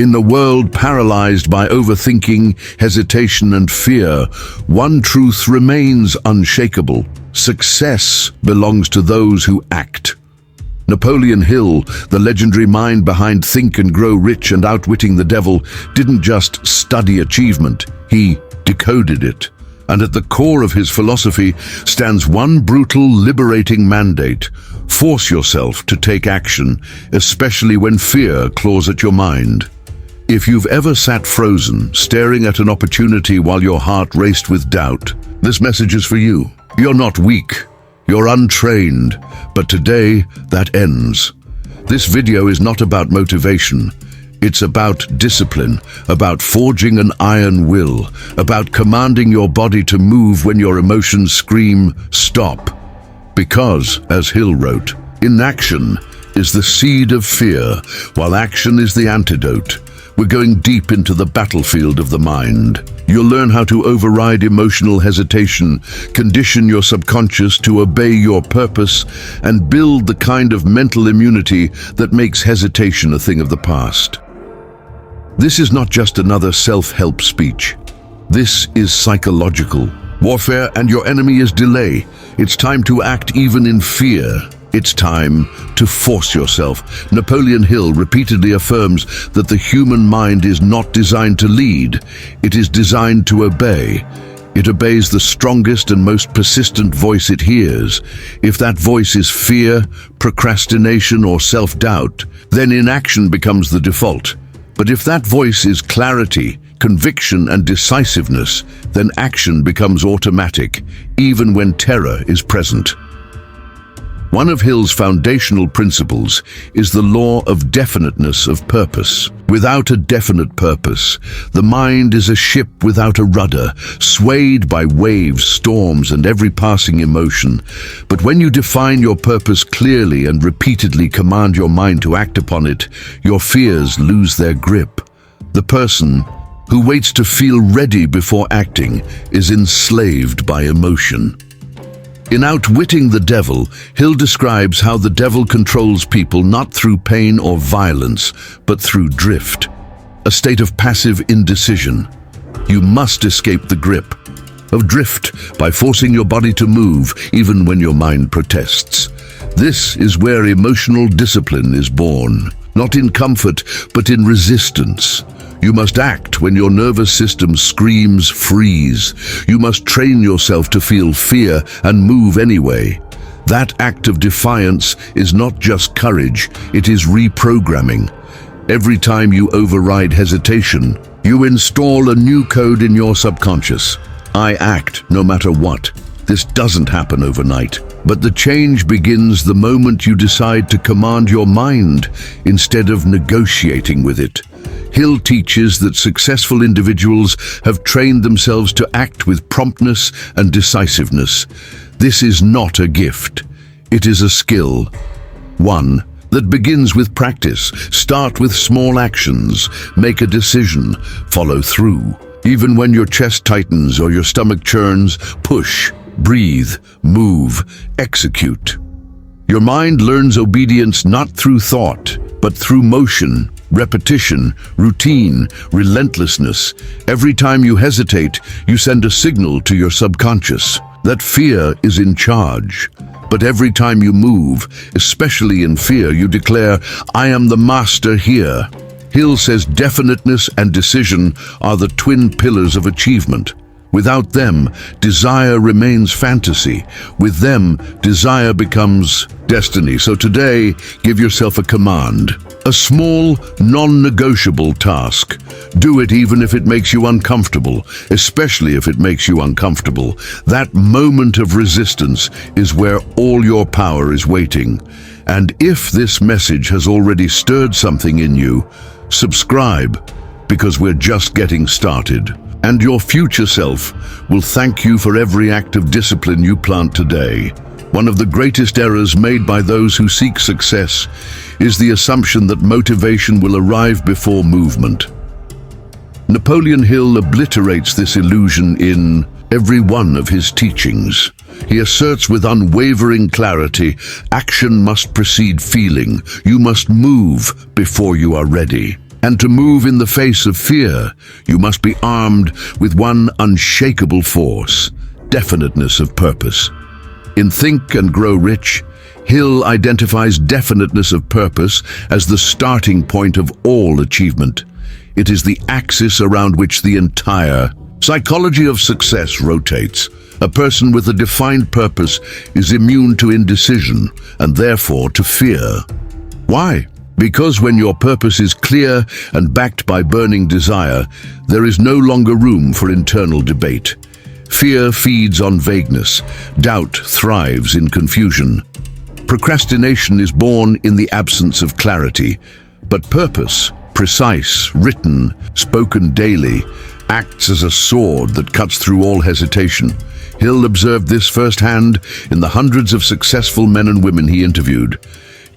In the world paralyzed by overthinking, hesitation, and fear, one truth remains unshakable. Success belongs to those who act. Napoleon Hill, the legendary mind behind Think and Grow Rich and Outwitting the Devil, didn't just study achievement, he decoded it. And at the core of his philosophy stands one brutal, liberating mandate: force yourself to take action, especially when fear claws at your mind. If you've ever sat frozen, staring at an opportunity while your heart raced with doubt, this message is for you. You're not weak, you're untrained, but today that ends. This video is not about motivation. It's about discipline, about forging an iron will, about commanding your body to move when your emotions scream, stop. Because, as Hill wrote, inaction is the seed of fear, while action is the antidote. We're going deep into the battlefield of the mind. You'll learn how to override emotional hesitation, condition your subconscious to obey your purpose, and build the kind of mental immunity that makes hesitation a thing of the past. This is not just another self-help speech. This is psychological warfare, and your enemy is delay. It's time to act even in fear. It's time to force yourself. Napoleon Hill repeatedly affirms that the human mind is not designed to lead. It is designed to obey. It obeys the strongest and most persistent voice it hears. If that voice is fear, procrastination, or self-doubt, then inaction becomes the default. But if that voice is clarity, conviction, and decisiveness, then action becomes automatic, even when terror is present. One of Hill's foundational principles is the law of definiteness of purpose. Without a definite purpose, the mind is a ship without a rudder, swayed by waves, storms, and every passing emotion. But when you define your purpose clearly and repeatedly command your mind to act upon it, your fears lose their grip. The person who waits to feel ready before acting is enslaved by emotion. In Outwitting the Devil, Hill describes how the devil controls people not through pain or violence, but through drift, a state of passive indecision. You must escape the grip of drift by forcing your body to move, even when your mind protests. This is where emotional discipline is born, not in comfort, but in resistance. You must act when your nervous system screams freeze. You must train yourself to feel fear and move anyway. That act of defiance is not just courage, it is reprogramming. Every time you override hesitation, you install a new code in your subconscious. I act no matter what. This doesn't happen overnight, but the change begins the moment you decide to command your mind instead of negotiating with it. Hill teaches that successful individuals have trained themselves to act with promptness and decisiveness. This is not a gift. It is a skill. One that begins with practice. Start with small actions. Make a decision. Follow through. Even when your chest tightens or your stomach churns, push, breathe, move, execute. Your mind learns obedience not through thought, but through motion, repetition, routine, relentlessness. Every time you hesitate, you send a signal to your subconscious that fear is in charge. But every time you move, especially in fear, you declare, I am the master here. Hill says definiteness and decision are the twin pillars of achievement. Without them, desire remains fantasy. With them, desire becomes destiny. So today, give yourself a command. A small, non-negotiable task. Do it even if it makes you uncomfortable, especially if it makes you uncomfortable. That moment of resistance is where all your power is waiting. And if this message has already stirred something in you, subscribe, because we're just getting started. And your future self will thank you for every act of discipline you plant today. One of the greatest errors made by those who seek success is the assumption that motivation will arrive before movement. Napoleon Hill obliterates this illusion in every one of his teachings. He asserts with unwavering clarity, action must precede feeling. You must move before you are ready. And to move in the face of fear, you must be armed with one unshakable force: definiteness of purpose. In Think and Grow Rich, Hill identifies definiteness of purpose as the starting point of all achievement. It is the axis around which the entire psychology of success rotates. A person with a defined purpose is immune to indecision and therefore to fear. Why? Because when your purpose is clear and backed by burning desire, there is no longer room for internal debate. Fear feeds on vagueness. Doubt thrives in confusion. Procrastination is born in the absence of clarity. But purpose, precise, written, spoken daily, acts as a sword that cuts through all hesitation. Hill observed this firsthand in the hundreds of successful men and women he interviewed.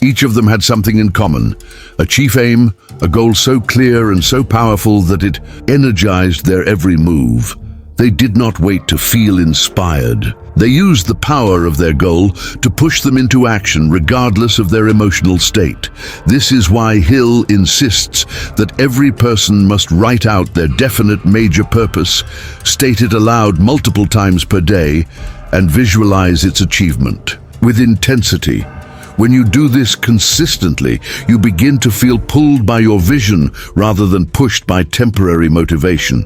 Each of them had something in common: a chief aim, a goal so clear and so powerful that it energized their every move. They did not wait to feel inspired. They used the power of their goal to push them into action regardless of their emotional state. This is why Hill insists that every person must write out their definite major purpose, state it aloud multiple times per day, and visualize its achievement with intensity. When you do this consistently, you begin to feel pulled by your vision rather than pushed by temporary motivation.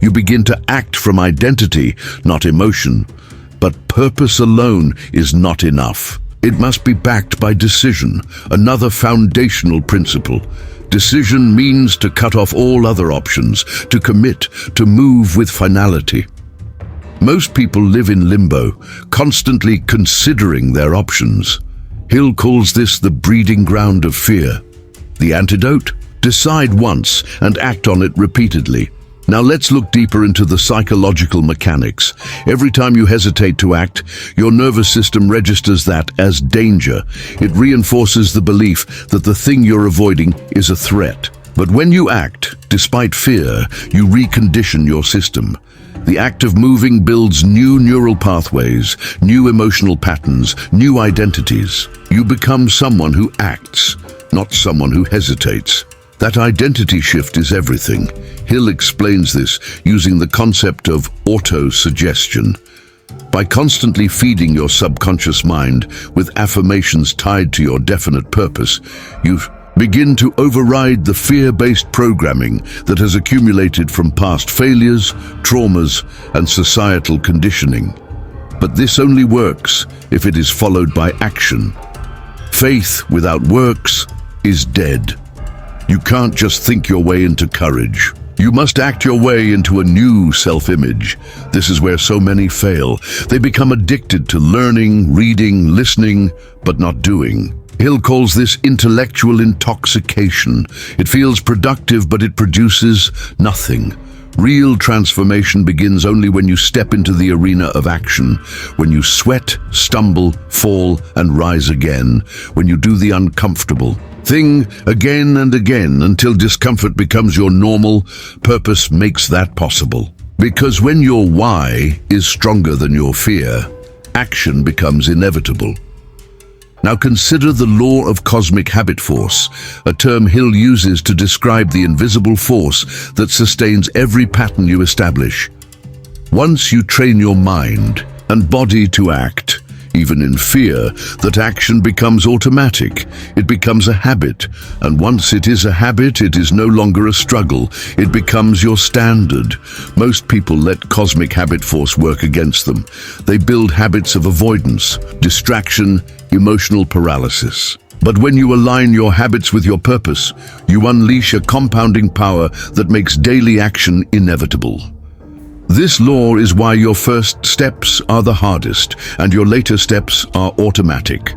You begin to act from identity, not emotion. But purpose alone is not enough. It must be backed by decision, another foundational principle. Decision means to cut off all other options, to commit, to move with finality. Most people live in limbo, constantly considering their options. Hill calls this the breeding ground of fear. The antidote? Decide once and act on it repeatedly. Now let's look deeper into the psychological mechanics. Every time you hesitate to act, your nervous system registers that as danger. It reinforces the belief that the thing you're avoiding is a threat. But when you act, despite fear, you recondition your system. The act of moving builds new neural pathways, new emotional patterns, new identities. You become someone who acts, not someone who hesitates. That identity shift is everything. Hill explains this using the concept of auto-suggestion. By constantly feeding your subconscious mind with affirmations tied to your definite purpose, you begin to override the fear-based programming that has accumulated from past failures, traumas, and societal conditioning. But this only works if it is followed by action. Faith without works is dead. You can't just think your way into courage. You must act your way into a new self-image. This is where so many fail. They become addicted to learning, reading, listening, but not doing. Hill calls this intellectual intoxication. It feels productive, but it produces nothing. Real transformation begins only when you step into the arena of action, when you sweat, stumble, fall, and rise again, when you do the uncomfortable thing again and again until discomfort becomes your normal. Purpose makes that possible. Because when your why is stronger than your fear, action becomes inevitable. Now consider the law of cosmic habit force, a term Hill uses to describe the invisible force that sustains every pattern you establish. Once you train your mind and body to act, even in fear, that action becomes automatic. It becomes a habit, and once it is a habit, it is no longer a struggle. It becomes your standard. Most people let cosmic habit force work against them. They build habits of avoidance, distraction, emotional paralysis. But when you align your habits with your purpose, you unleash a compounding power that makes daily action inevitable. This law is why your first steps are the hardest, and your later steps are automatic.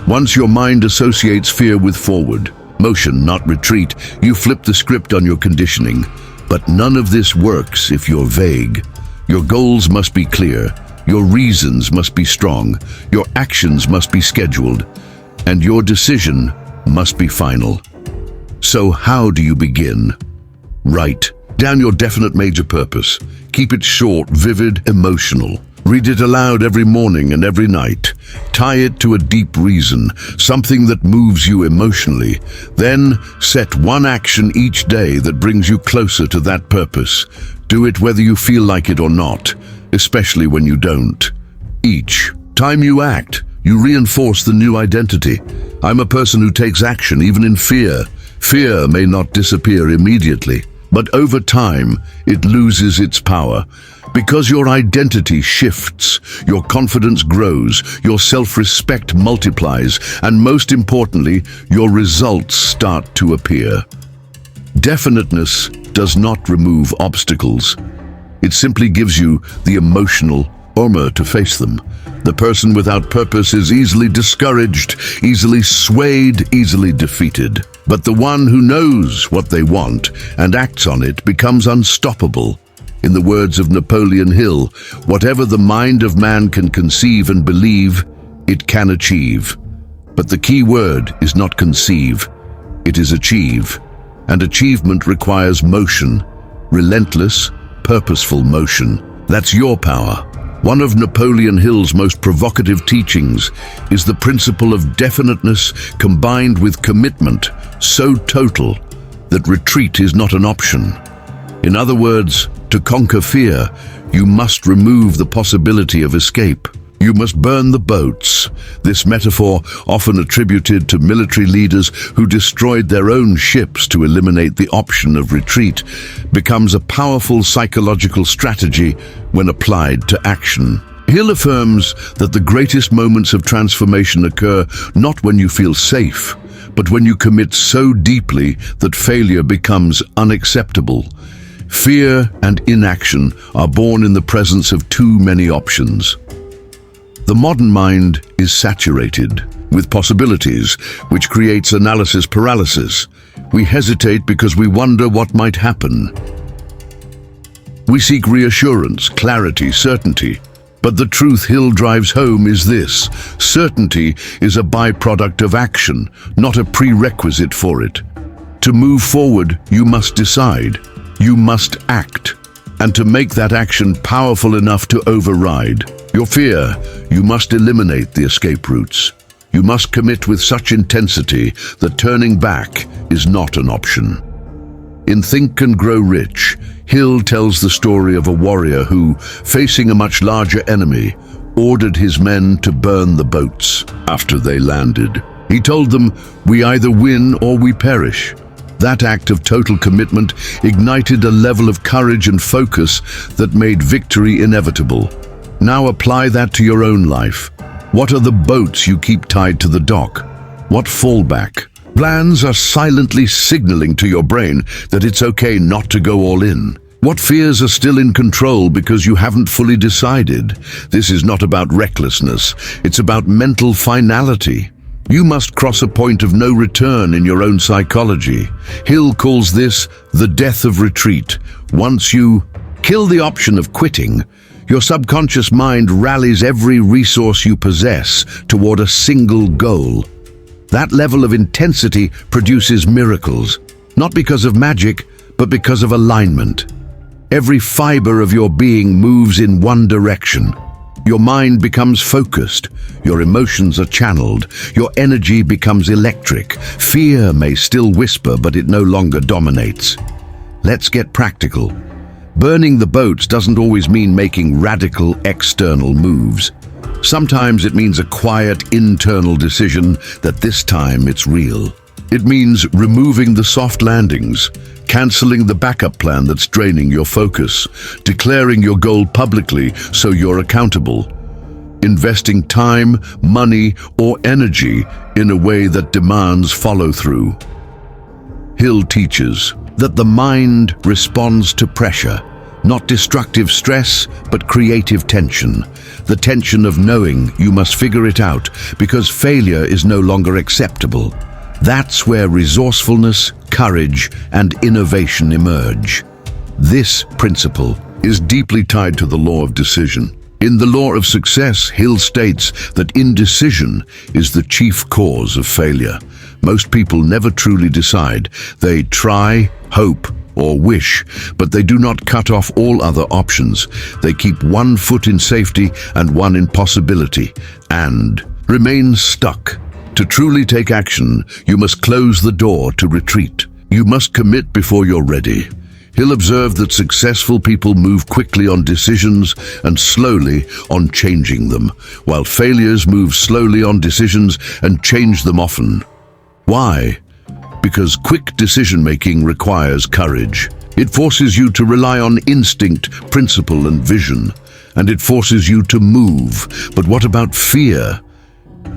Once your mind associates fear with forward motion, not retreat, you flip the script on your conditioning. But none of this works if you're vague. Your goals must be clear, your reasons must be strong, your actions must be scheduled, and your decision must be final. So how do you begin? Write down your definite major purpose. Keep it short, vivid, emotional. Read it aloud every morning and every night. Tie it to a deep reason, something that moves you emotionally. Then set one action each day that brings you closer to that purpose. Do it whether you feel like it or not, especially when you don't. Each time you act, you reinforce the new identity. I'm a person who takes action even in fear. Fear may not disappear immediately, but over time, it loses its power. Because your identity shifts, your confidence grows, your self-respect multiplies, and most importantly, your results start to appear. Definiteness does not remove obstacles. It simply gives you the emotional armor to face them. The person without purpose is easily discouraged, easily swayed, easily defeated. But the one who knows what they want and acts on it becomes unstoppable. In the words of Napoleon Hill, whatever the mind of man can conceive and believe, it can achieve. But the key word is not conceive, it is achieve. And achievement requires motion, relentless, purposeful motion. That's your power. One of Napoleon Hill's most provocative teachings is the principle of definiteness combined with commitment so total that retreat is not an option. In other words, to conquer fear, you must remove the possibility of escape. You must burn the boats. This metaphor, often attributed to military leaders who destroyed their own ships to eliminate the option of retreat, becomes a powerful psychological strategy when applied to action. Hill affirms that the greatest moments of transformation occur not when you feel safe, but when you commit so deeply that failure becomes unacceptable. Fear and inaction are born in the presence of too many options. The modern mind is saturated with possibilities, which creates analysis paralysis. We hesitate because we wonder what might happen. We seek reassurance, clarity, certainty. But the truth Hill drives home is this: certainty is a byproduct of action, not a prerequisite for it. To move forward, you must decide. You must act. And to make that action powerful enough to override your fear, you must eliminate the escape routes. You must commit with such intensity that turning back is not an option. In Think and Grow Rich, Hill tells the story of a warrior who, facing a much larger enemy, ordered his men to burn the boats after they landed. He told them, "We either win or we perish." That act of total commitment ignited a level of courage and focus that made victory inevitable. Now apply that to your own life. What are the boats you keep tied to the dock? What fallback plans are silently signaling to your brain that it's okay not to go all in? What fears are still in control because you haven't fully decided? This is not about recklessness, it's about mental finality. You must cross a point of no return in your own psychology. Hill calls this the death of retreat. Once you kill the option of quitting, your subconscious mind rallies every resource you possess toward a single goal. That level of intensity produces miracles, not because of magic, but because of alignment. Every fiber of your being moves in one direction. Your mind becomes focused, your emotions are channeled, your energy becomes electric. Fear may still whisper, but it no longer dominates. Let's get practical. Burning the boats doesn't always mean making radical external moves. Sometimes it means a quiet internal decision that this time it's real. It means removing the soft landings, canceling the backup plan that's draining your focus, declaring your goal publicly so you're accountable, investing time, money, or energy in a way that demands follow-through. Hill teaches that the mind responds to pressure, not destructive stress, but creative tension. The tension of knowing you must figure it out because failure is no longer acceptable. That's where resourcefulness, courage, and innovation emerge. This principle is deeply tied to the law of decision. In the law of success, Hill states that indecision is the chief cause of failure. Most people never truly decide. They try, hope, or wish, but they do not cut off all other options. They keep one foot in safety and one in possibility, and remain stuck. To truly take action, you must close the door to retreat. You must commit before you're ready. Hill observed that successful people move quickly on decisions and slowly on changing them, while failures move slowly on decisions and change them often. Why? Because quick decision-making requires courage. It forces you to rely on instinct, principle, and vision, and it forces you to move. But what about fear?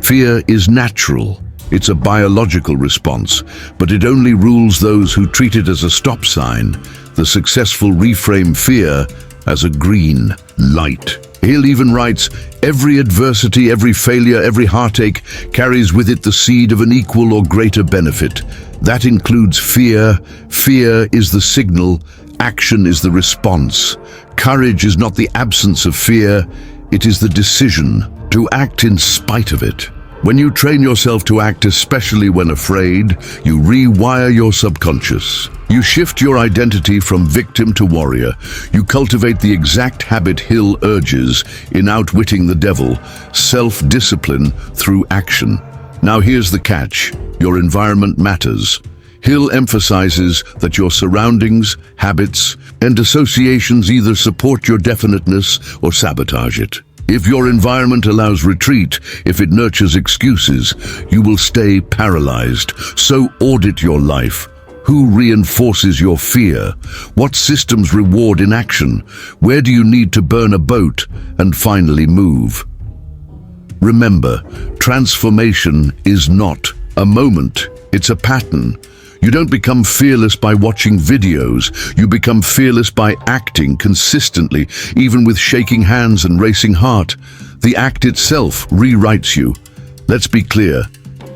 Fear is natural. It's a biological response, but it only rules those who treat it as a stop sign. The successful reframe fear as a green light. Hill even writes, every adversity, every failure, every heartache carries with it the seed of an equal or greater benefit. That includes fear. Fear is the signal, action is the response. Courage is not the absence of fear, it is the decision to act in spite of it. When you train yourself to act, especially when afraid, you rewire your subconscious. You shift your identity from victim to warrior. You cultivate the exact habit Hill urges in Outwitting the Devil, self-discipline through action. Now here's the catch. Your environment matters. Hill emphasizes that your surroundings, habits, and associations either support your definiteness or sabotage it. If your environment allows retreat, if it nurtures excuses, you will stay paralyzed. So audit your life. Who reinforces your fear? What systems reward inaction? Where do you need to burn a boat and finally move? Remember, transformation is not a moment, it's a pattern. You don't become fearless by watching videos. You become fearless by acting consistently, even with shaking hands and racing heart. The act itself rewrites you. Let's be clear.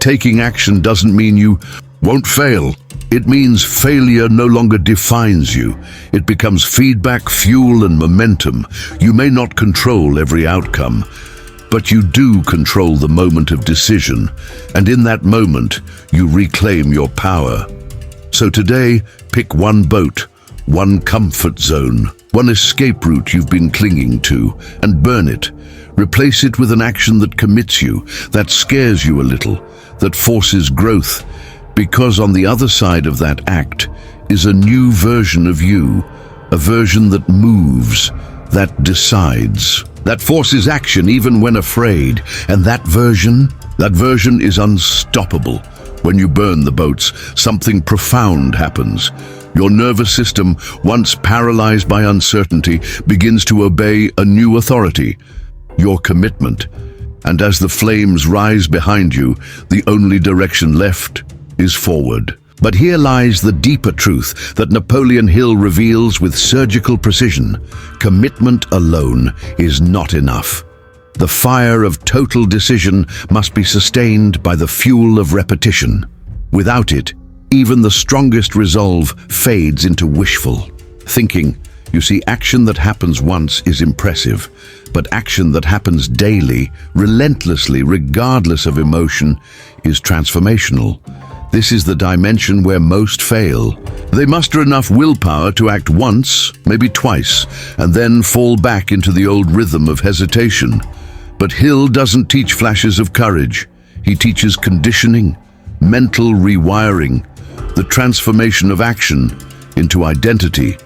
Taking action doesn't mean you won't fail. It means failure no longer defines you. It becomes feedback, fuel, and momentum. You may not control every outcome, but you do control the moment of decision. And in that moment, you reclaim your power. So today, pick one boat, one comfort zone, one escape route you've been clinging to, and burn it. Replace it with an action that commits you, that scares you a little, that forces growth. Because on the other side of that act is a new version of you, a version that moves, that decides, that forces action even when afraid. And that version is unstoppable. When you burn the boats, something profound happens. Your nervous system, once paralyzed by uncertainty, begins to obey a new authority, your commitment. And as the flames rise behind you, the only direction left is forward. But here lies the deeper truth that Napoleon Hill reveals with surgical precision. Commitment alone is not enough. The fire of total decision must be sustained by the fuel of repetition. Without it, even the strongest resolve fades into wishful thinking. You see, action that happens once is impressive, but action that happens daily, relentlessly, regardless of emotion, is transformational. This is the dimension where most fail. They muster enough willpower to act once, maybe twice, and then fall back into the old rhythm of hesitation. But Hill doesn't teach flashes of courage. He teaches conditioning, mental rewiring, the transformation of action into identity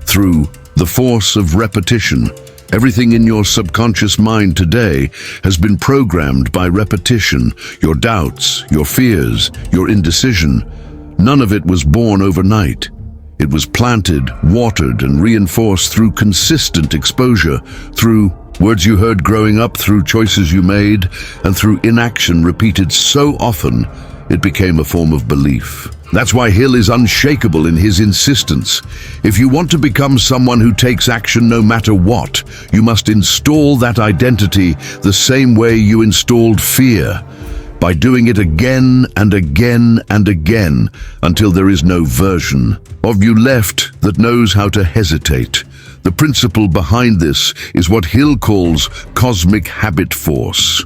through the force of repetition. Everything in your subconscious mind today has been programmed by repetition. Your doubts, your fears, your indecision. None of it was born overnight. It was planted, watered, and reinforced through consistent exposure, through words you heard growing up, through choices you made, and through inaction repeated so often it became a form of belief. That's why Hill is unshakable in his insistence. If you want to become someone who takes action no matter what, you must install that identity the same way you installed fear, by doing it again and again and again until there is no version of you left that knows how to hesitate. The principle behind this is what Hill calls cosmic habit force,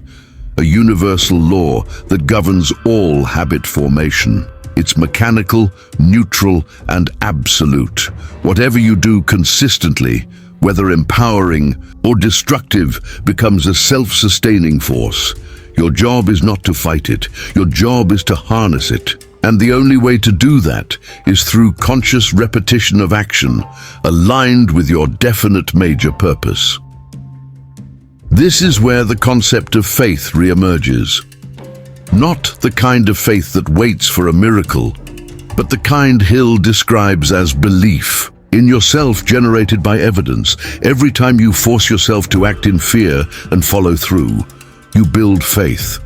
a universal law that governs all habit formation. It's mechanical, neutral, and absolute. Whatever you do consistently, whether empowering or destructive, becomes a self-sustaining force. Your job is not to fight it. Your job is to harness it. And the only way to do that is through conscious repetition of action, aligned with your definite major purpose. This is where the concept of faith reemerges. Not the kind of faith that waits for a miracle, but the kind Hill describes as belief in yourself generated by evidence. Every time you force yourself to act in fear and follow through, you build faith.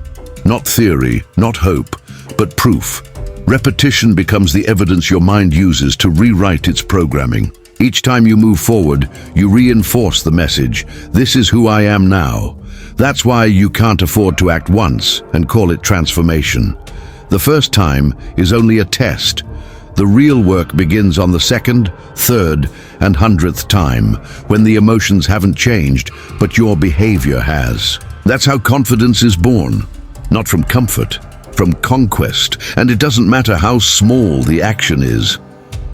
Not theory, not hope, but proof. Repetition becomes the evidence your mind uses to rewrite its programming. Each time you move forward, you reinforce the message, "This is who I am now." That's why you can't afford to act once and call it transformation. The first time is only a test. The real work begins on the second, third, and 100th time, when the emotions haven't changed, but your behavior has. That's how confidence is born. Not from comfort, from conquest, and it doesn't matter how small the action is.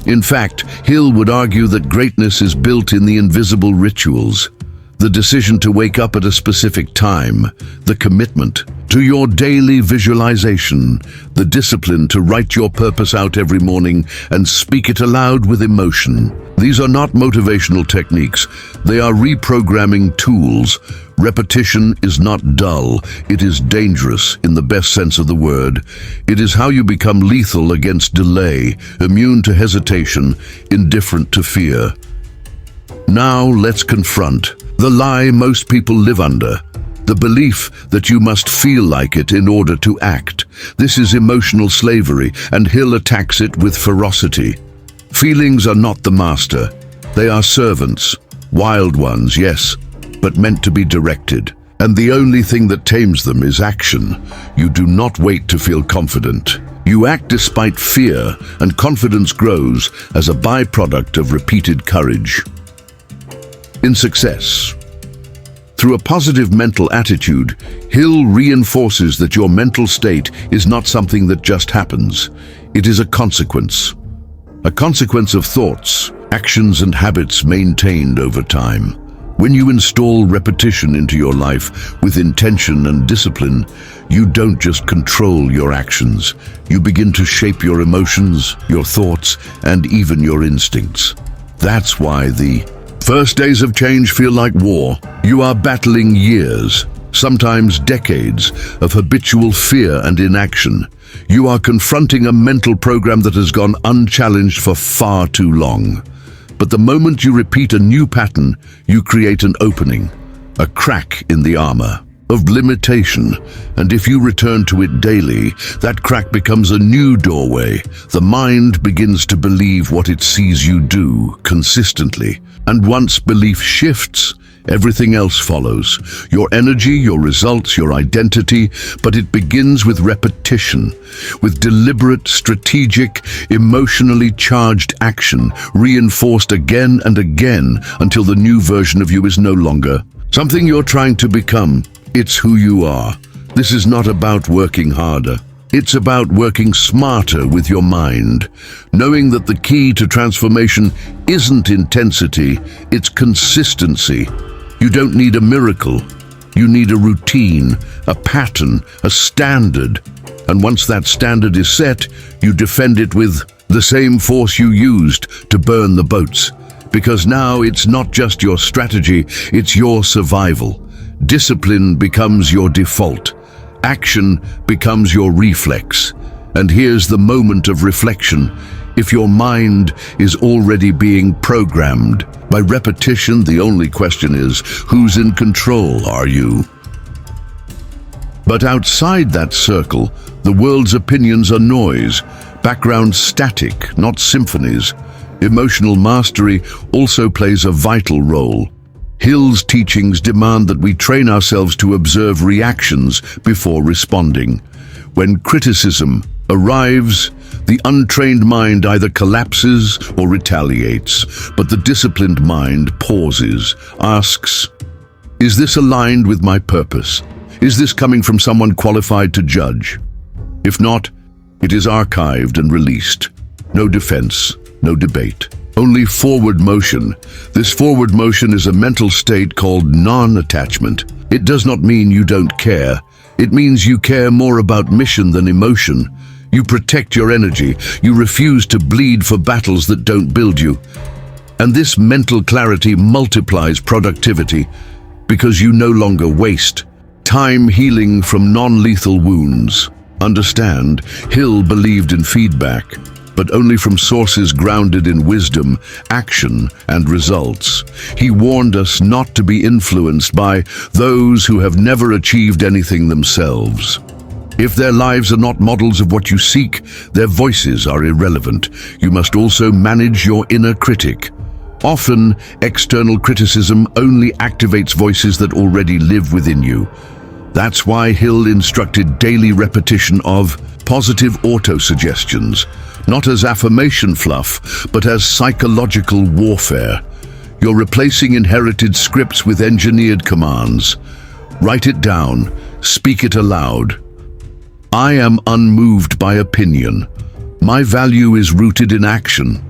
In fact, Hill would argue that greatness is built in the invisible rituals. The decision to wake up at a specific time, the commitment to your daily visualization, the discipline to write your purpose out every morning and speak it aloud with emotion. These are not motivational techniques, they are reprogramming tools. Repetition is not dull, it is dangerous in the best sense of the word. It is how you become lethal against delay, immune to hesitation, indifferent to fear. Now let's confront the lie most people live under, the belief that you must feel like it in order to act. This is emotional slavery, and Hill attacks it with ferocity. Feelings are not the master. They are servants, wild ones, yes, but meant to be directed. And the only thing that tames them is action. You do not wait to feel confident. You act despite fear, and confidence grows as a byproduct of repeated courage. In success, through a positive mental attitude, Hill reinforces that your mental state is not something that just happens. It is a consequence of thoughts, actions, and habits maintained over time. When you install repetition into your life with intention and discipline, you don't just control your actions. You begin to shape your emotions, your thoughts, and even your instincts. That's why the first days of change feel like war. You are battling years, sometimes decades, of habitual fear and inaction. You are confronting a mental program that has gone unchallenged for far too long. But the moment you repeat a new pattern, you create an opening, a crack in the armor of limitation. And if you return to it daily, that crack becomes a new doorway. The mind begins to believe what it sees you do consistently. And once belief shifts, everything else follows. Your energy, your results, your identity, but it begins with repetition, with deliberate, strategic, emotionally charged action, reinforced again and again until the new version of you is no longer something you're trying to become. It's who you are. This is not about working harder. It's about working smarter with your mind, knowing that the key to transformation isn't intensity, it's consistency. You don't need a miracle. You need a routine, a pattern, a standard. And once that standard is set, you defend it with the same force you used to burn the boats. Because now it's not just your strategy, it's your survival. Discipline becomes your default. Action becomes your reflex. And here's the moment of reflection. If your mind is already being programmed by repetition, the only question is, who's in control are you? But outside that circle, the world's opinions are noise, background static, not symphonies. Emotional mastery also plays a vital role. Hill's teachings demand that we train ourselves to observe reactions before responding. When criticism arrives, the untrained mind either collapses or retaliates, but the disciplined mind pauses, asks, "Is this aligned with my purpose? Is this coming from someone qualified to judge? If not, It is archived and released. No defense, no debate. Only forward motion. This forward motion is a mental state called non-attachment. It does not mean you don't care. It means you care more about mission than emotion. You protect your energy. You refuse to bleed for battles that don't build you. And this mental clarity multiplies productivity because you no longer waste time healing from non-lethal wounds. Understand, Hill believed in feedback, but only from sources grounded in wisdom, action, and results. He warned us not to be influenced by those who have never achieved anything themselves. If their lives are not models of what you seek, their voices are irrelevant. You must also manage your inner critic. Often, external criticism only activates voices that already live within you. That's why Hill instructed daily repetition of positive auto-suggestions, not as affirmation fluff, but as psychological warfare. You're replacing inherited scripts with engineered commands. Write it down, speak it aloud. I am unmoved by opinion. My value is rooted in action.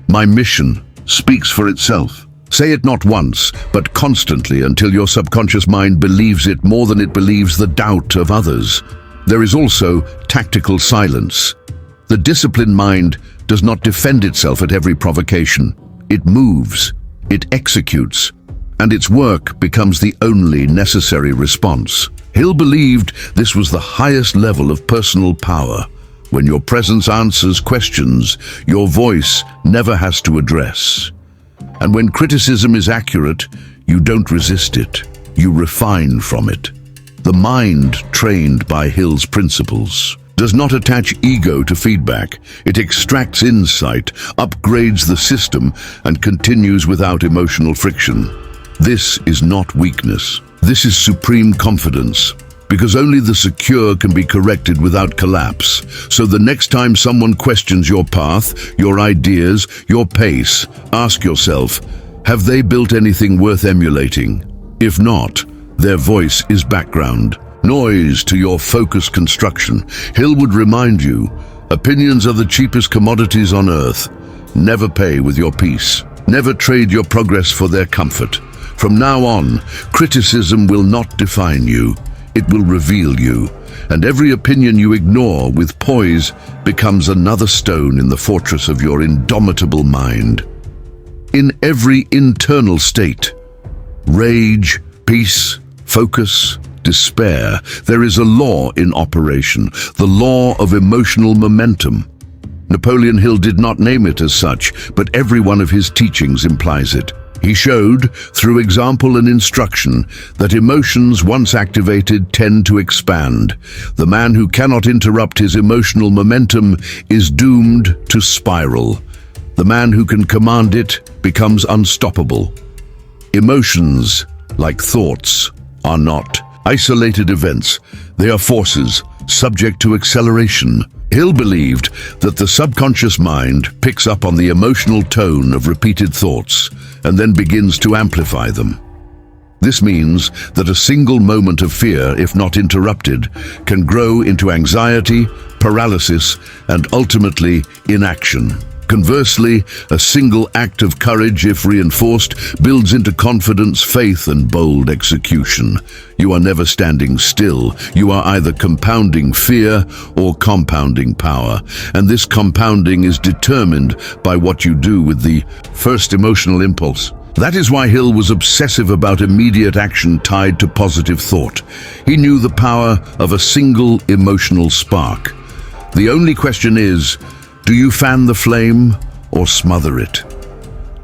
My mission speaks for itself. Say it not once, but constantly until your subconscious mind believes it more than it believes the doubt of others. There is also tactical silence. The disciplined mind does not defend itself at every provocation. It moves, it executes, and its work becomes the only necessary response. Hill believed this was the highest level of personal power. When your presence answers questions your voice never has to address. And when criticism is accurate, you don't resist it, you refine from it. The mind, trained by Hill's principles, does not attach ego to feedback. It extracts insight, upgrades the system, and continues without emotional friction. This is not weakness. This is supreme confidence, because only the secure can be corrected without collapse. So the next time someone questions your path, your ideas, your pace, ask yourself, have they built anything worth emulating? If not, their voice is background, noise to your focused construction. Hill would remind you, opinions are the cheapest commodities on earth. Never pay with your peace. Never trade your progress for their comfort. From now on, criticism will not define you. It will reveal you, and every opinion you ignore with poise becomes another stone in the fortress of your indomitable mind. In every internal state, rage, peace, focus, despair, there is a law in operation, the law of emotional momentum. Napoleon Hill did not name it as such, but every one of his teachings implies it. He showed, through example and instruction, that emotions once activated tend to expand. The man who cannot interrupt his emotional momentum is doomed to spiral. The man who can command it becomes unstoppable. Emotions, like thoughts, are not isolated events. They are forces, subject to acceleration. Hill believed that the subconscious mind picks up on the emotional tone of repeated thoughts and then begins to amplify them. This means that a single moment of fear, if not interrupted, can grow into anxiety, paralysis, and ultimately inaction. Conversely, a single act of courage, if reinforced, builds into confidence, faith, and bold execution. You are never standing still. You are either compounding fear or compounding power. And this compounding is determined by what you do with the first emotional impulse. That is why Hill was obsessive about immediate action tied to positive thought. He knew the power of a single emotional spark. The only question is, do you fan the flame or smother it?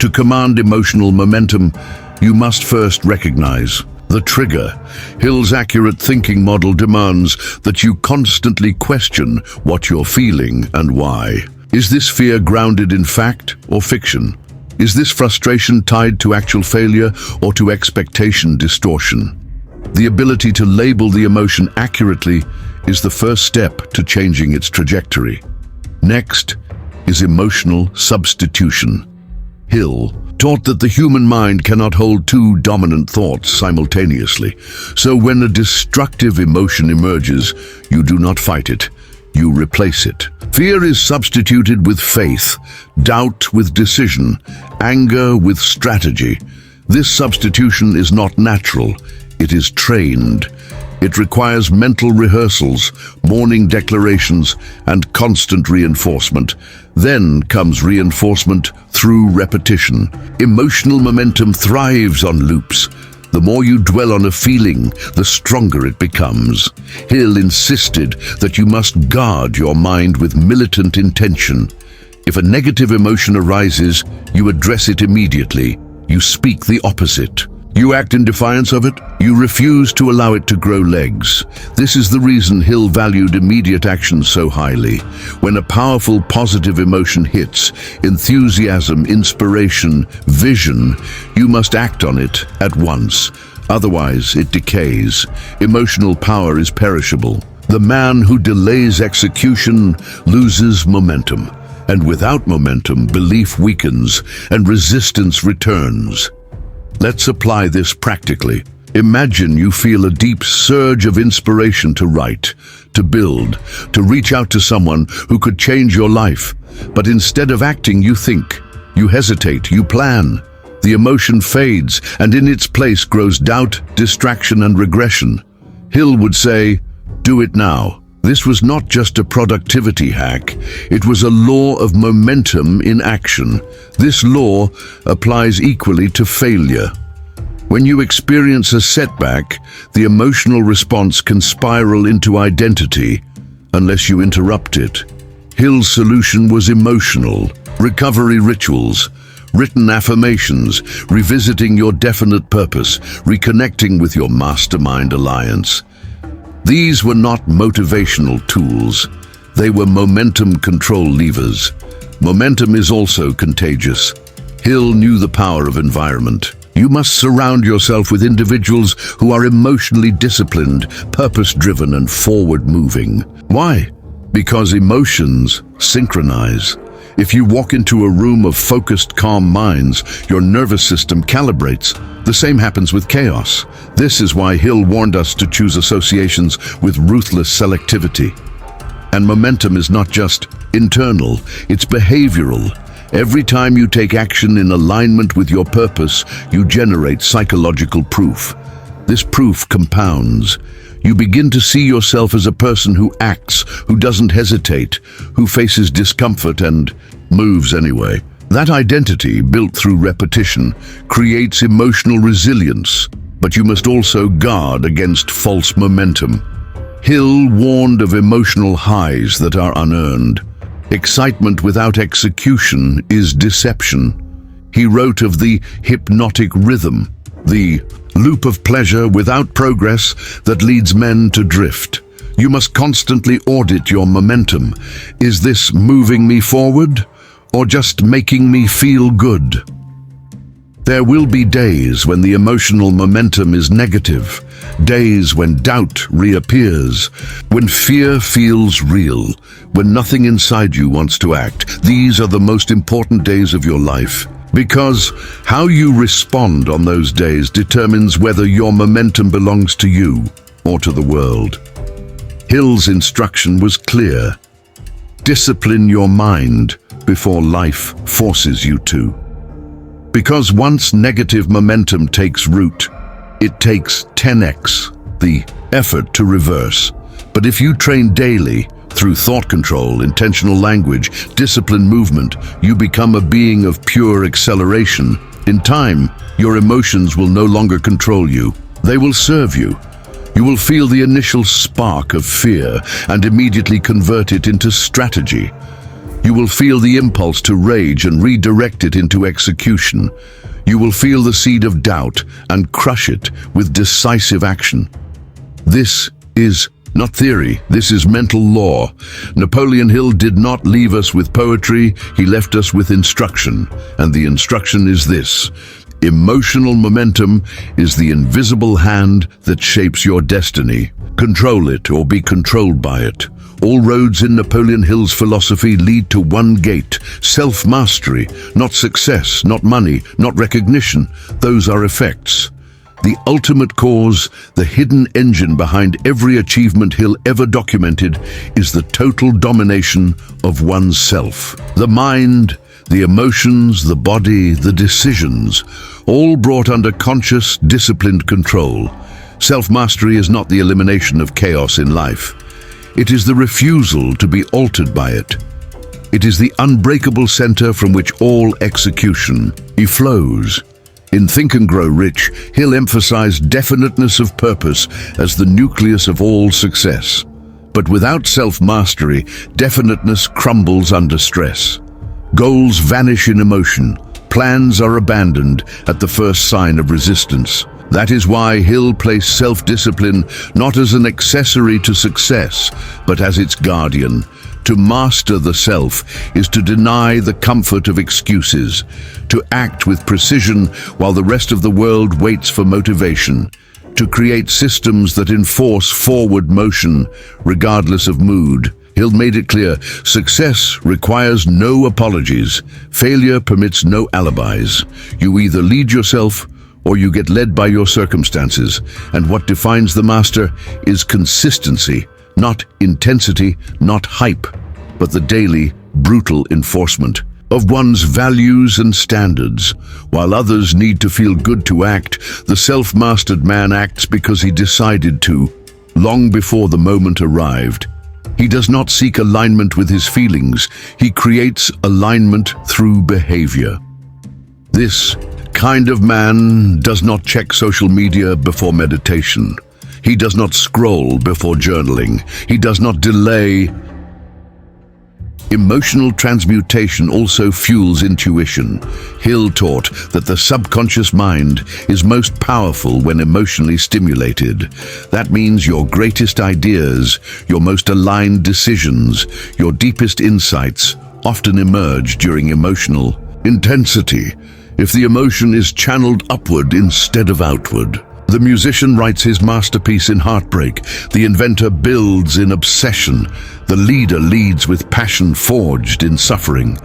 To command emotional momentum, you must first recognize the trigger. Hill's accurate thinking model demands that you constantly question what you're feeling and why. Is this fear grounded in fact or fiction? Is this frustration tied to actual failure or to expectation distortion? The ability to label the emotion accurately is the first step to changing its trajectory. Next is emotional substitution. Hill taught that the human mind cannot hold two dominant thoughts simultaneously. So when a destructive emotion emerges, you do not fight it. you replace it. Fear is substituted with faith, doubt with decision, anger with strategy. This substitution is not natural, it is trained. It requires mental rehearsals, morning declarations, and constant reinforcement. Then comes reinforcement through repetition. Emotional momentum thrives on loops. The more you dwell on a feeling, the stronger it becomes. Hill insisted that you must guard your mind with militant intention. If a negative emotion arises, you address it immediately. You speak the opposite. You act in defiance of it. You refuse to allow it to grow legs. This is the reason Hill valued immediate action so highly. When a powerful positive emotion hits, enthusiasm, inspiration, vision, you must act on it at once. Otherwise, it decays. Emotional power is perishable. The man who delays execution loses momentum. And without momentum, belief weakens and resistance returns. Let's apply this practically. Imagine you feel a deep surge of inspiration to write, to build, to reach out to someone who could change your life. But instead of acting, you think, you hesitate, you plan. The emotion fades, and in its place grows doubt, distraction, and regression. Hill would say, "Do it now." This was not just a productivity hack, it was a law of momentum in action. This law applies equally to failure. When you experience a setback, the emotional response can spiral into identity unless you interrupt it. Hill's solution was emotional. Recovery rituals, written affirmations, revisiting your definite purpose, reconnecting with your mastermind alliance. These were not motivational tools. They were momentum control levers. Momentum is also contagious. Hill knew the power of environment. You must surround yourself with individuals who are emotionally disciplined, purpose-driven, and forward-moving. Why? Because emotions synchronize. If you walk into a room of focused, calm minds, your nervous system calibrates. The same happens with chaos. This is why Hill warned us to choose associations with ruthless selectivity. And momentum is not just internal, it's behavioral. Every time you take action in alignment with your purpose, you generate psychological proof. This proof compounds. You begin to see yourself as a person who acts, who doesn't hesitate, who faces discomfort and moves anyway. That identity, built through repetition, creates emotional resilience, but you must also guard against false momentum. Hill warned of emotional highs that are unearned. Excitement without execution is deception. He wrote of the hypnotic rhythm, the loop of pleasure without progress that leads men to drift. You must constantly audit your momentum. Is this moving me forward or just making me feel good? There will be days when the emotional momentum is negative, days when doubt reappears, when fear feels real, when nothing inside you wants to act. These are the most important days of your life. Because how you respond on those days determines whether your momentum belongs to you or to the world. Hill's instruction was clear. Discipline your mind before life forces you to. Because once negative momentum takes root, it takes 10x the effort to reverse. But if you train daily, through thought control, intentional language, disciplined movement, you become a being of pure acceleration. In time, your emotions will no longer control you. They will serve you. You will feel the initial spark of fear and immediately convert it into strategy. You will feel the impulse to rage and redirect it into execution. You will feel the seed of doubt and crush it with decisive action. This is not theory, this is mental law. Napoleon Hill did not leave us with poetry, he left us with instruction. And the instruction is this: emotional momentum is the invisible hand that shapes your destiny. Control it or be controlled by it. All roads in Napoleon Hill's philosophy lead to one gate: self-mastery, not success, not money, not recognition. Those are effects. The ultimate cause, the hidden engine behind every achievement Hill ever documented, is the total domination of one's self. The mind, the emotions, the body, the decisions, all brought under conscious, disciplined control. Self-mastery is not the elimination of chaos in life. It is the refusal to be altered by it. It is the unbreakable center from which all execution flows. In Think and Grow Rich, Hill emphasized definiteness of purpose as the nucleus of all success. But without self-mastery, definiteness crumbles under stress. Goals vanish in emotion. Plans are abandoned at the first sign of resistance. That is why Hill placed self-discipline not as an accessory to success, but as its guardian. To master the self is to deny the comfort of excuses, to act with precision while the rest of the world waits for motivation, to create systems that enforce forward motion regardless of mood. Hill made it clear, success requires no apologies. Failure permits no alibis. You either lead yourself or you get led by your circumstances. And what defines the master is consistency, not intensity, not hype, but the daily, brutal enforcement of one's values and standards. While others need to feel good to act, the self-mastered man acts because he decided to, long before the moment arrived. He does not seek alignment with his feelings. He creates alignment through behavior. This kind of man does not check social media before meditation. He does not scroll before journaling. He does not delay. Emotional transmutation also fuels intuition. Hill taught that the subconscious mind is most powerful when emotionally stimulated. That means your greatest ideas, your most aligned decisions, your deepest insights often emerge during emotional intensity. If the emotion is channeled upward instead of outward. The musician writes his masterpiece in heartbreak. The inventor builds in obsession. The leader leads with passion forged in suffering.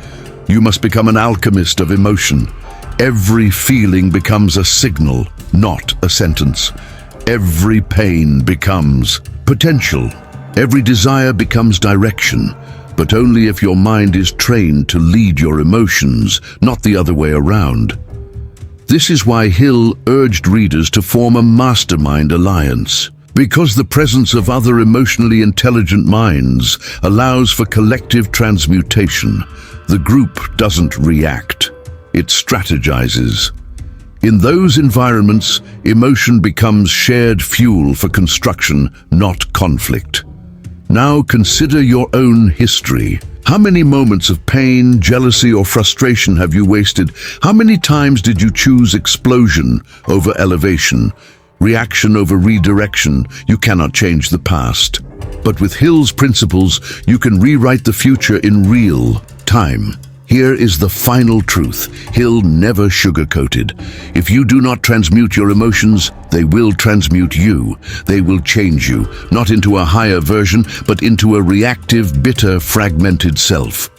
You must become an alchemist of emotion. Every feeling becomes a signal, not a sentence. Every pain becomes potential. Every desire becomes direction. But only if your mind is trained to lead your emotions, not the other way around. This is why Hill urged readers to form a mastermind alliance. Because the presence of other emotionally intelligent minds allows for collective transmutation. The group doesn't react, it strategizes. In those environments, emotion becomes shared fuel for construction, not conflict. Now consider your own history. How many moments of pain, jealousy, or frustration have you wasted? How many times did you choose explosion over elevation, reaction over redirection? You cannot change the past. But with Hill's principles, you can rewrite the future in real time. Here is the final truth. Hill never sugarcoated. If you do not transmute your emotions, they will transmute you. They will change you, not into a higher version, but into a reactive, bitter, fragmented self.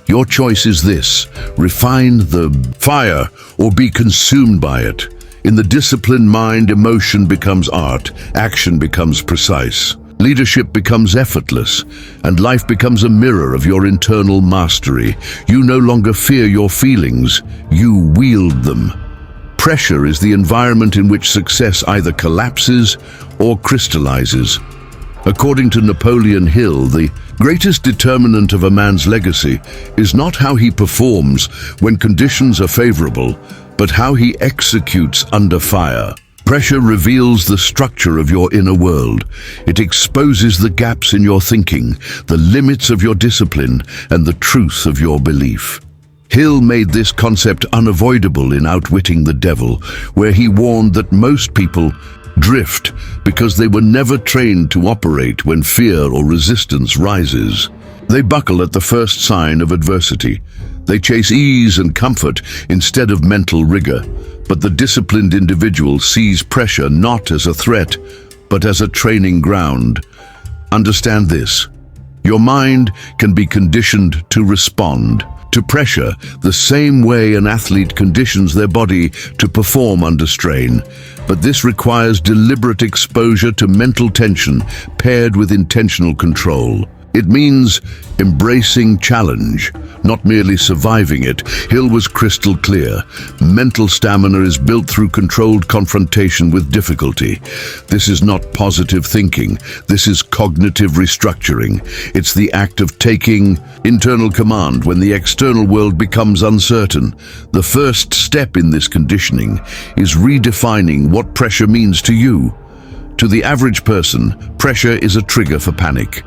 Your choice is this: refine the fire or be consumed by it. In the disciplined mind, emotion becomes art, action becomes precise. Leadership becomes effortless, and life becomes a mirror of your internal mastery. You no longer fear your feelings, you wield them. Pressure is the environment in which success either collapses or crystallizes. According to Napoleon Hill, the greatest determinant of a man's legacy is not how he performs when conditions are favorable, but how he executes under fire. Pressure reveals the structure of your inner world. It exposes the gaps in your thinking, the limits of your discipline, and the truth of your belief. Hill made this concept unavoidable in Outwitting the Devil, where he warned that most people drift because they were never trained to operate when fear or resistance rises. They buckle at the first sign of adversity. They chase ease and comfort instead of mental rigor. But the disciplined individual sees pressure not as a threat, but as a training ground. Understand this: your mind can be conditioned to respond, to pressure the same way an athlete conditions their body to perform under strain. But this requires deliberate exposure to mental tension paired with intentional control. It means embracing challenge, not merely surviving it. Hill was crystal clear. Mental stamina is built through controlled confrontation with difficulty. This is not positive thinking. This is cognitive restructuring. It's the act of taking internal command when the external world becomes uncertain. The first step in this conditioning is redefining what pressure means to you. To the average person, pressure is a trigger for panic.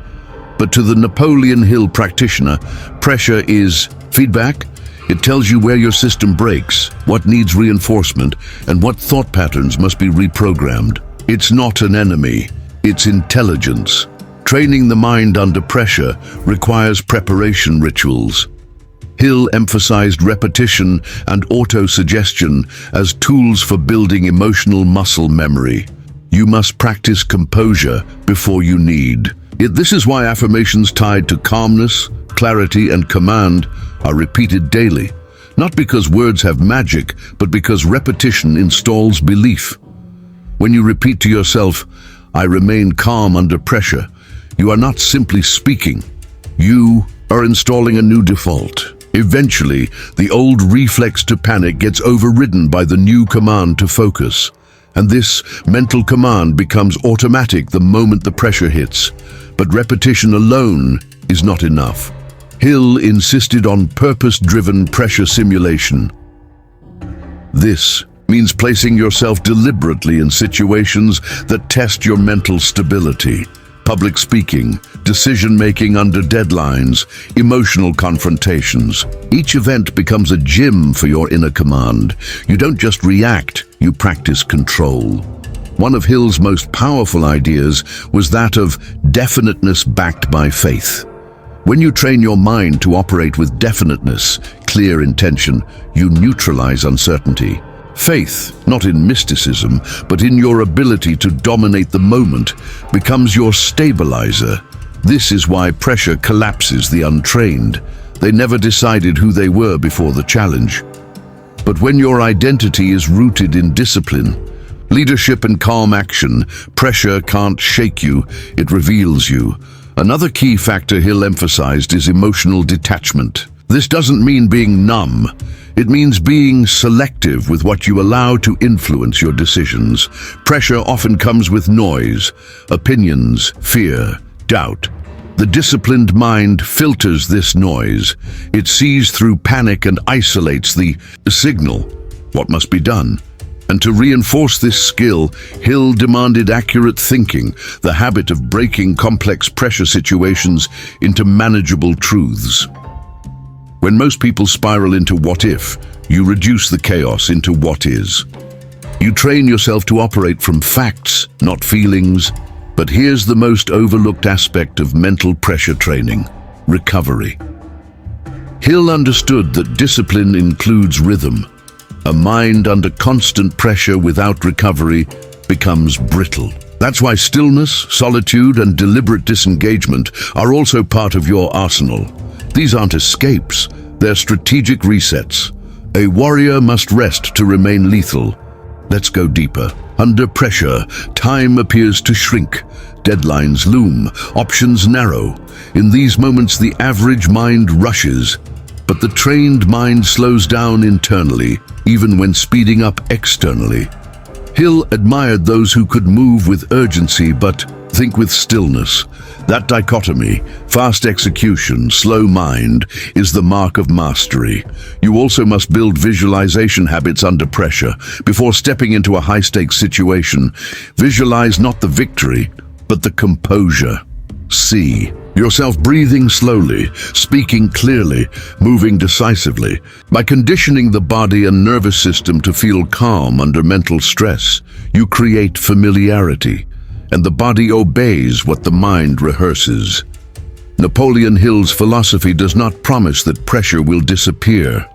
But to the Napoleon Hill practitioner, pressure is feedback. It tells you where your system breaks, what needs reinforcement, and what thought patterns must be reprogrammed. It's not an enemy, it's intelligence. Training the mind under pressure requires preparation rituals. Hill emphasized repetition and auto-suggestion as tools for building emotional muscle memory. You must practice composure before you need. This is why affirmations tied to calmness, clarity, and command are repeated daily. Not because words have magic, but because repetition installs belief. When you repeat to yourself, "I remain calm under pressure," you are not simply speaking. You are installing a new default. Eventually, the old reflex to panic gets overridden by the new command to focus. And this mental command becomes automatic the moment the pressure hits. But repetition alone is not enough. Hill insisted on purpose-driven pressure simulation. This means placing yourself deliberately in situations that test your mental stability. Public speaking, decision-making under deadlines, emotional confrontations. Each event becomes a gym for your inner command. You don't just react, you practice control. One of Hill's most powerful ideas was that of definiteness backed by faith. When you train your mind to operate with definiteness, clear intention, you neutralize uncertainty. Faith, not in mysticism, but in your ability to dominate the moment, becomes your stabilizer. This is why pressure collapses the untrained. They never decided who they were before the challenge. But when your identity is rooted in discipline, leadership and calm action, pressure can't shake you, it reveals you. Another key factor Hill emphasized is emotional detachment. This doesn't mean being numb. It means being selective with what you allow to influence your decisions. Pressure often comes with noise, opinions, fear, doubt. The disciplined mind filters this noise. It sees through panic and isolates the signal, what must be done. And to reinforce this skill, Hill demanded accurate thinking, the habit of breaking complex pressure situations into manageable truths. When most people spiral into what if, you reduce the chaos into what is. You train yourself to operate from facts, not feelings. But here's the most overlooked aspect of mental pressure training: recovery. Hill understood that discipline includes rhythm. A mind under constant pressure without recovery becomes brittle. That's why stillness, solitude, and deliberate disengagement are also part of your arsenal. These aren't escapes, they're strategic resets. A warrior must rest to remain lethal. Let's go deeper. Under pressure, time appears to shrink. Deadlines loom, options narrow. In these moments, the average mind rushes, but the trained mind slows down internally, even when speeding up externally. Hill admired those who could move with urgency but think with stillness. That dichotomy, fast execution, slow mind, is the mark of mastery. You also must build visualization habits under pressure. Before stepping into a high-stakes situation, visualize not the victory, but the composure. See yourself breathing slowly, speaking clearly, moving decisively. By conditioning the body and nervous system to feel calm under mental stress, you create familiarity, and the body obeys what the mind rehearses. Napoleon Hill's philosophy does not promise that pressure will disappear.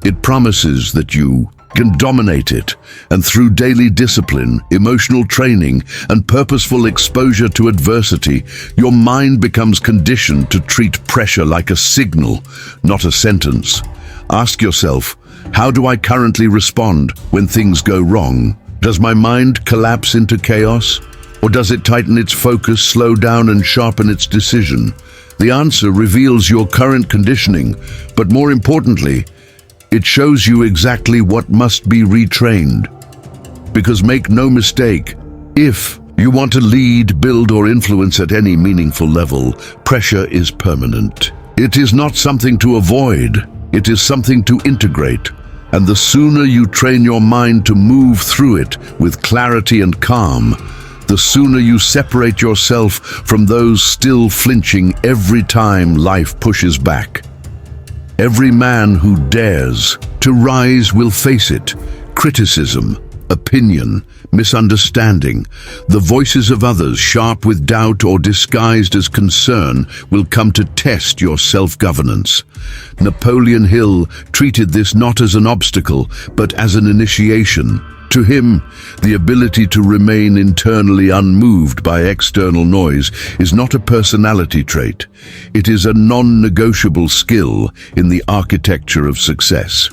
It promises that you can dominate it, and through daily discipline, emotional training, and purposeful exposure to adversity, your mind becomes conditioned to treat pressure like a signal, not a sentence. Ask yourself, how do I currently respond when things go wrong? Does my mind collapse into chaos? Or does it tighten its focus, slow down, and sharpen its decision? The answer reveals your current conditioning, but more importantly, it shows you exactly what must be retrained. Because make no mistake, if you want to lead, build, or influence at any meaningful level, pressure is permanent. It is not something to avoid, it is something to integrate. And the sooner you train your mind to move through it with clarity and calm, the sooner you separate yourself from those still flinching every time life pushes back. Every man who dares to rise will face it: criticism, opinion, misunderstanding. The voices of others, sharp with doubt or disguised as concern, will come to test your self-governance. Napoleon Hill treated this not as an obstacle, but as an initiation. To him, the ability to remain internally unmoved by external noise is not a personality trait. It is a non-negotiable skill in the architecture of success.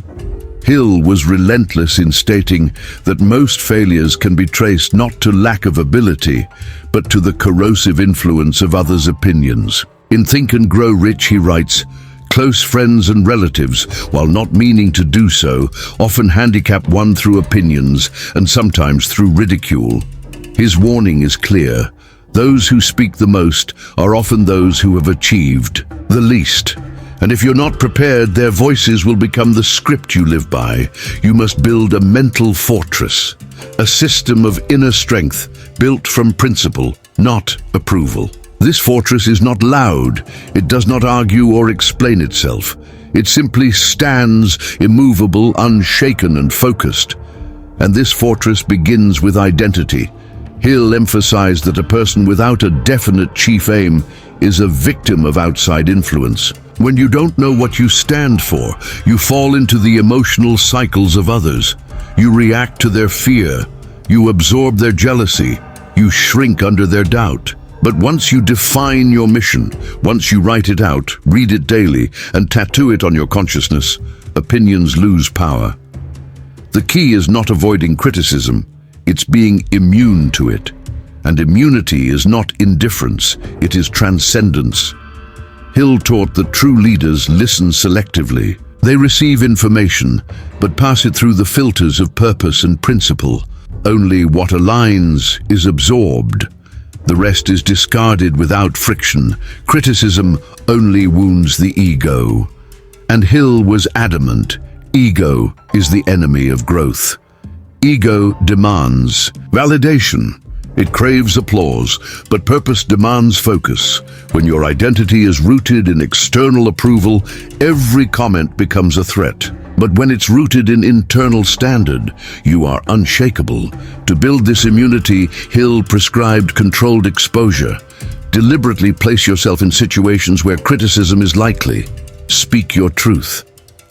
Hill was relentless in stating that most failures can be traced not to lack of ability, but to the corrosive influence of others' opinions. In Think and Grow Rich, he writes, "Close friends and relatives, while not meaning to do so, often handicap one through opinions and sometimes through ridicule." His warning is clear. Those who speak the most are often those who have achieved the least. And if you're not prepared, their voices will become the script you live by. You must build a mental fortress, a system of inner strength built from principle, not approval. This fortress is not loud. It does not argue or explain itself. It simply stands immovable, unshaken, and focused. And this fortress begins with identity. Hill emphasized that a person without a definite chief aim is a victim of outside influence. When you don't know what you stand for, you fall into the emotional cycles of others. You react to their fear. You absorb their jealousy. You shrink under their doubt. But once you define your mission, once you write it out, read it daily, and tattoo it on your consciousness, opinions lose power. The key is not avoiding criticism, it's being immune to it. And immunity is not indifference, it is transcendence. Hill taught that true leaders listen selectively. They receive information, but pass it through the filters of purpose and principle. Only what aligns is absorbed. The rest is discarded without friction. Criticism only wounds the ego. And Hill was adamant, ego is the enemy of growth. Ego demands validation. It craves applause, but purpose demands focus. When your identity is rooted in external approval, every comment becomes a threat. But when it's rooted in internal standard, you are unshakable. To build this immunity, Hill prescribed controlled exposure. Deliberately place yourself in situations where criticism is likely. Speak your truth.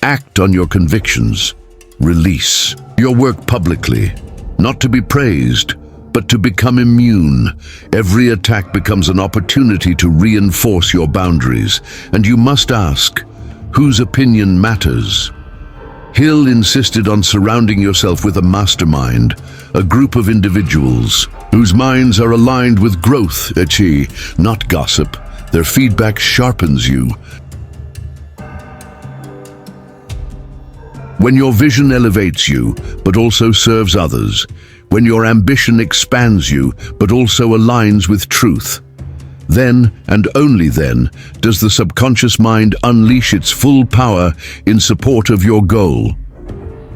Act on your convictions. Release your work publicly, not to be praised, but to become immune. Every attack becomes an opportunity to reinforce your boundaries, and you must ask, whose opinion matters? Hill insisted on surrounding yourself with a mastermind, a group of individuals whose minds are aligned with growth, not gossip. Their feedback sharpens you. When your vision elevates you, but also serves others, when your ambition expands you, but also aligns with truth, then, and only then, does the subconscious mind unleash its full power in support of your goal.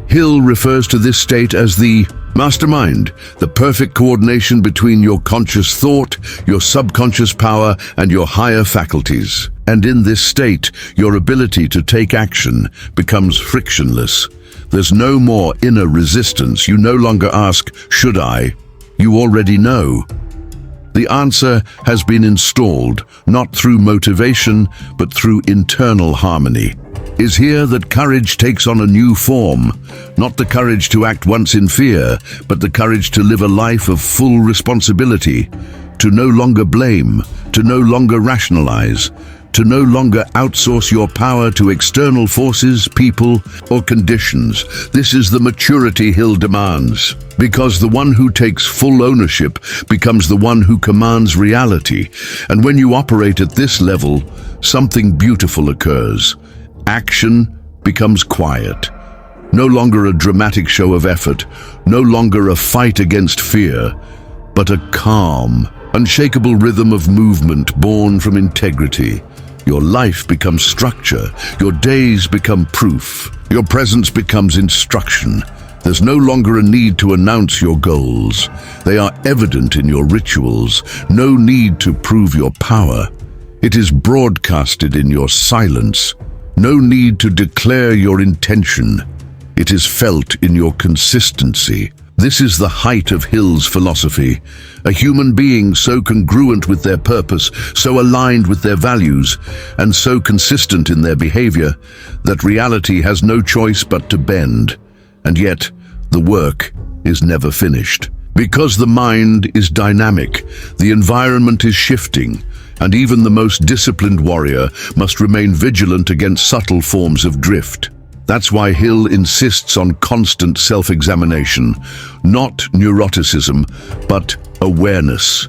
Hill refers to this state as the mastermind, the perfect coordination between your conscious thought, your subconscious power, and your higher faculties. And in this state, your ability to take action becomes frictionless. There's no more inner resistance. You no longer ask, should I? You already know. The answer has been installed, not through motivation, but through internal harmony. Is here that courage takes on a new form, not the courage to act once in fear, but the courage to live a life of full responsibility, to no longer blame, to no longer rationalize, to no longer outsource your power to external forces, people, or conditions. This is the maturity Hill demands, because the one who takes full ownership becomes the one who commands reality. And when you operate at this level, something beautiful occurs. Action becomes quiet. No longer a dramatic show of effort, no longer a fight against fear, but a calm, unshakable rhythm of movement born from integrity. Your life becomes structure, your days become proof, your presence becomes instruction. There's no longer a need to announce your goals. They are evident in your rituals, no need to prove your power. It is broadcasted in your silence. No need to declare your intention. It is felt in your consistency. This is the height of Hill's philosophy. A human being so congruent with their purpose, so aligned with their values, and so consistent in their behavior, that reality has no choice but to bend. And yet, the work is never finished. Because the mind is dynamic, the environment is shifting, and even the most disciplined warrior must remain vigilant against subtle forms of drift. That's why Hill insists on constant self-examination, not neuroticism, but awareness.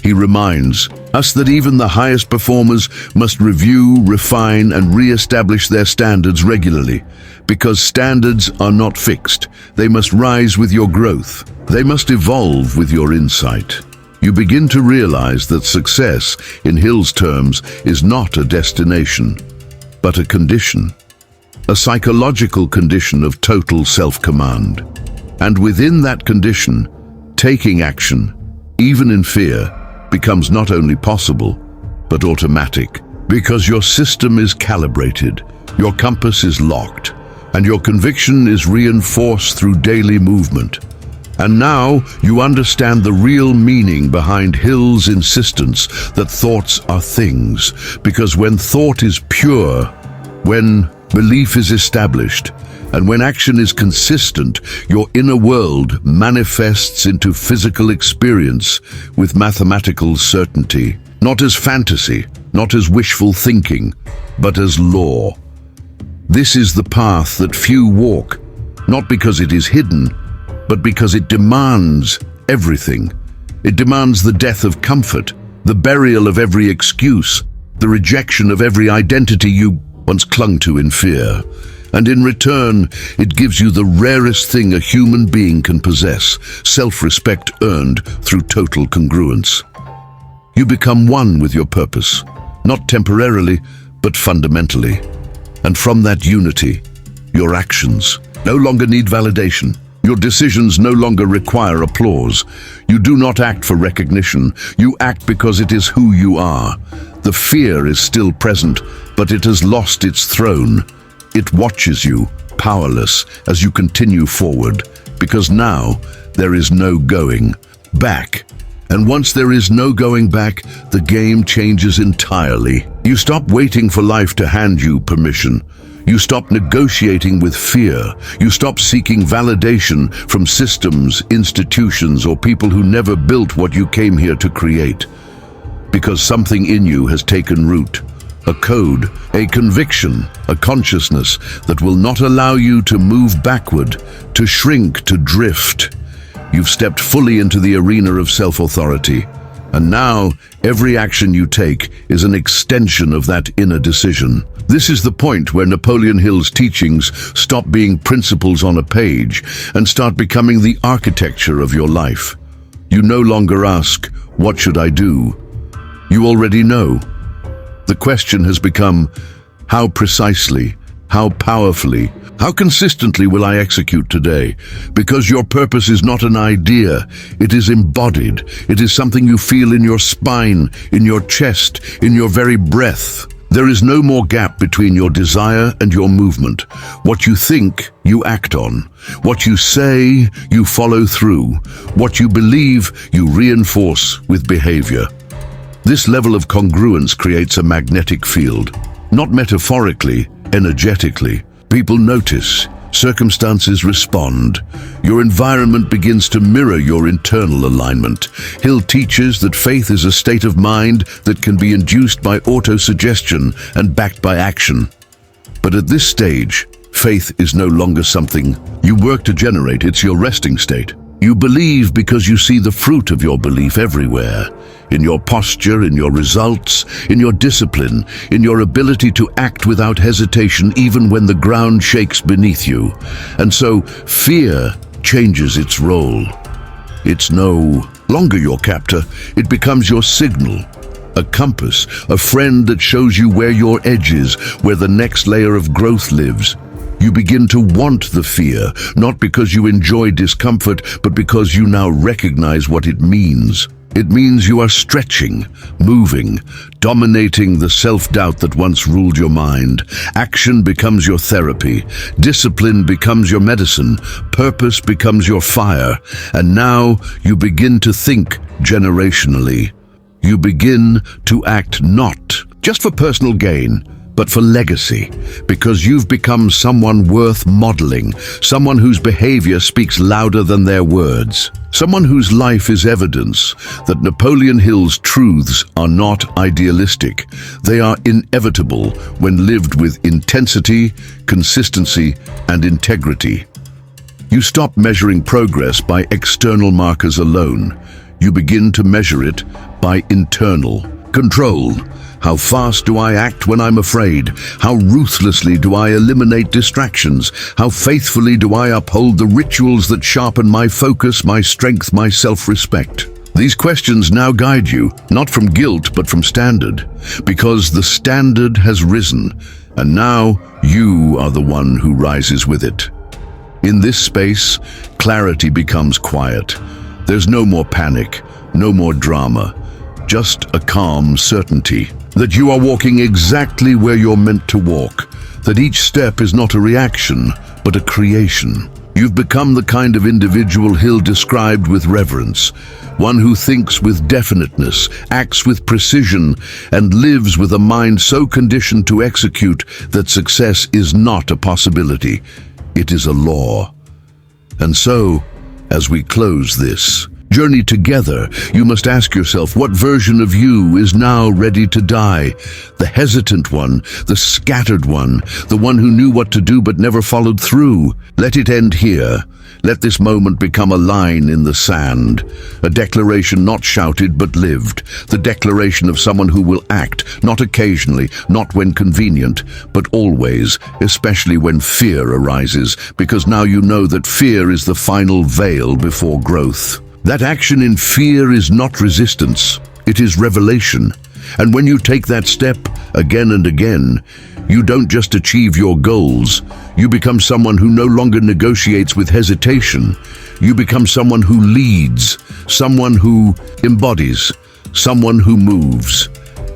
He reminds us that even the highest performers must review, refine, and re-establish their standards regularly, because standards are not fixed. They must rise with your growth. They must evolve with your insight. You begin to realize that success, in Hill's terms, is not a destination, but a condition. A psychological condition of total self-command. And within that condition, taking action, even in fear, becomes not only possible, but automatic. Because your system is calibrated, your compass is locked, and your conviction is reinforced through daily movement. And now you understand the real meaning behind Hill's insistence that thoughts are things. Because when thought is pure, when belief is established, and when action is consistent, your inner world manifests into physical experience with mathematical certainty. Not as fantasy, not as wishful thinking, but as law. This is the path that few walk, not because it is hidden, but because it demands everything. It demands the death of comfort, the burial of every excuse, the rejection of every identity you once clung to in fear. And in return, it gives you the rarest thing a human being can possess, self-respect earned through total congruence. You become one with your purpose, not temporarily, but fundamentally. And from that unity, your actions no longer need validation. Your decisions no longer require applause. You do not act for recognition. You act because it is who you are. The fear is still present, but it has lost its throne. It watches you, powerless, as you continue forward, because now there is no going back. And once there is no going back, the game changes entirely. You stop waiting for life to hand you permission. You stop negotiating with fear. You stop seeking validation from systems, institutions, or people who never built what you came here to create. Because something in you has taken root. A code, a conviction, a consciousness that will not allow you to move backward, to shrink, to drift. You've stepped fully into the arena of self-authority. And now, every action you take is an extension of that inner decision. This is the point where Napoleon Hill's teachings stop being principles on a page and start becoming the architecture of your life. You no longer ask, "What should I do?" You already know. The question has become, how precisely, how powerfully, how consistently will I execute today? Because your purpose is not an idea, it is embodied. It is something you feel in your spine, in your chest, in your very breath. There is no more gap between your desire and your movement. What you think, you act on. What you say, you follow through. What you believe, you reinforce with behavior. This level of congruence creates a magnetic field. Not metaphorically, energetically. People notice. Circumstances respond. Your environment begins to mirror your internal alignment. Hill teaches that faith is a state of mind that can be induced by autosuggestion and backed by action. But at this stage, faith is no longer something you work to generate, it's your resting state. You believe because you see the fruit of your belief everywhere. In your posture, in your results, in your discipline, in your ability to act without hesitation even when the ground shakes beneath you. And so, fear changes its role. It's no longer your captor, it becomes your signal. A compass, a friend that shows you where your edge is, where the next layer of growth lives. You begin to want the fear, not because you enjoy discomfort, but because you now recognize what it means. It means you are stretching, moving, dominating the self-doubt that once ruled your mind. Action becomes your therapy. Discipline becomes your medicine. Purpose becomes your fire. And now you begin to think generationally. You begin to act not just for personal gain, but for legacy, because you've become someone worth modeling, someone whose behavior speaks louder than their words, someone whose life is evidence that Napoleon Hill's truths are not idealistic. They are inevitable when lived with intensity, consistency, and integrity. You stop measuring progress by external markers alone. You begin to measure it by internal control. How fast do I act when I'm afraid? How ruthlessly do I eliminate distractions? How faithfully do I uphold the rituals that sharpen my focus, my strength, my self-respect? These questions now guide you, not from guilt, but from standard, because the standard has risen, and now you are the one who rises with it. In this space, clarity becomes quiet. There's no more panic, no more drama, just a calm certainty that you are walking exactly where you're meant to walk, that each step is not a reaction, but a creation. You've become the kind of individual Hill described with reverence, one who thinks with definiteness, acts with precision, and lives with a mind so conditioned to execute that success is not a possibility, it is a law. And so, as we close this journey together, you must ask yourself, what version of you is now ready to die? The hesitant one, the scattered one, the one who knew what to do but never followed through. Let it end here. Let this moment become a line in the sand, a declaration not shouted but lived, the declaration of someone who will act, not occasionally, not when convenient, but always, especially when fear arises, because now you know that fear is the final veil before growth. That action in fear is not resistance, it is revelation. And when you take that step again and again, you don't just achieve your goals, you become someone who no longer negotiates with hesitation. You become someone who leads, someone who embodies, someone who moves.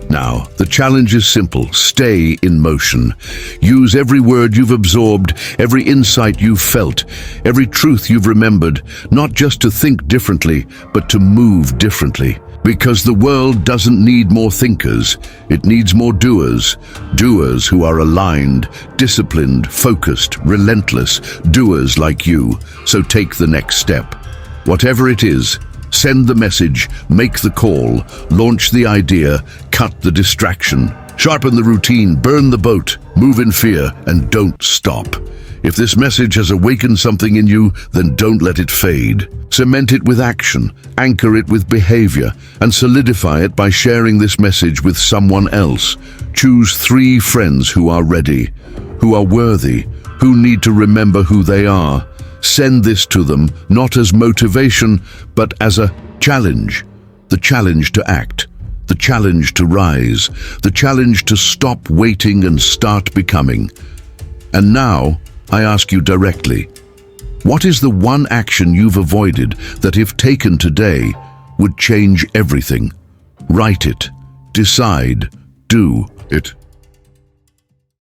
Now, the challenge is simple. Stay in motion. Use every word you've absorbed, every insight you've felt, every truth you've remembered, not just to think differently, but to move differently. Because the world doesn't need more thinkers, it needs more doers. Doers who are aligned, disciplined, focused, relentless. Doers like you. So take the next step. Whatever it is, send the message, make the call, launch the idea, cut the distraction, sharpen the routine, burn the boat, move in fear, and don't stop. If this message has awakened something in you, then don't let it fade. Cement it with action, anchor it with behavior, and solidify it by sharing this message with someone else. Choose 3 friends who are ready, who are worthy, who need to remember who they are. Send this to them, not as motivation, but as a challenge. The challenge to act, the challenge to rise, the challenge to stop waiting and start becoming. And now, I ask you directly, what is the one action you've avoided that if taken today would change everything? Write it, decide, do it.